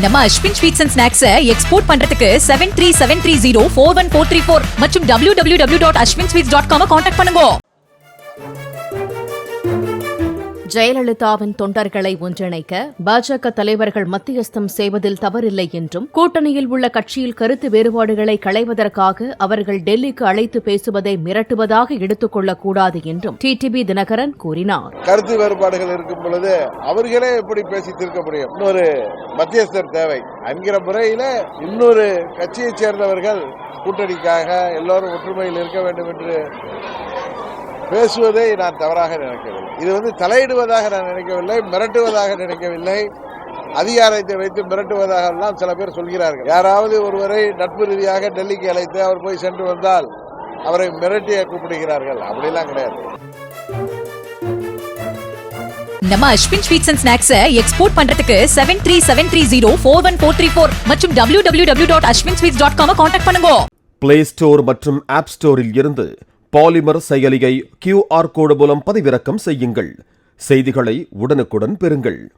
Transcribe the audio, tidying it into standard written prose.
நம்ம Ashwin sweets and snacks export பண்றதுக்கு 7373041434 மற்றும் www.ashwinsweets.com கான்டாக்ட் பண்ணுங்க. ஜெயலலிதாவின் தொண்டர்களை ஒன்றிணைக்க பாஜக தலைவர்கள் மத்தியஸ்தம் செய்வதில் தவறில்லை என்றும், கூட்டணியில் உள்ள கட்சியில் கருத்து வேறுபாடுகளை களைவதற்காக அவர்கள் டெல்லிக்கு அழைத்து பேசுவதை மிரட்டுவதாக எடுத்துக் கொள்ளக்கூடாது என்றும் டிடிவி தினகரன் கூறினார். கருத்து வேறுபாடுகள் இருக்கும் பொழுது அவர்களே எப்படி பேசி தீர்க்க முடியும்? இன்னொரு மத்தியஸ்தர் தேவை என்கிற முறையில இன்னொரு கட்சியைச் சேர்ந்தவர்கள் கூட்டணிக்காக எல்லோரும் ஒற்றுமையில் இருக்க வேண்டும் என்று பேசுவதை நான் தவறாக நினைக்கவில்லை. இது தலையிடுவதாக நான் நினைக்கவில்லை, மிரட்டுவதாக நினைக்கவில்லை. அதிகாரத்தை வைத்து மிரட்டுவதாக எல்லாம் சில பேர் சொல்கிறார்கள். யாராவது ஒருவரை நட்பு ரீதியாக டெல்லிக்கு அழைத்து அவர் போய் சென்று வந்தால் அவரை மிரட்டிய கூப்பிடுகிறார்கள். அப்படிலாம் கிடையாது. நம்ம Ashwin sweets and snacks export பண்றதுக்கு 7373041434 மற்றும் www.ashwinsweets.com கான்டாக்ட் பண்ணுங்க. பிளே ஸ்டோர் மற்றும் ஆப் ஸ்டோரில் இருந்து பாலிமர் செயலியை QR கோடு மூலம் பதிவிறக்கம் செய்யுங்கள். செய்திகளை உடனுக்குடன் பெறுங்கள்.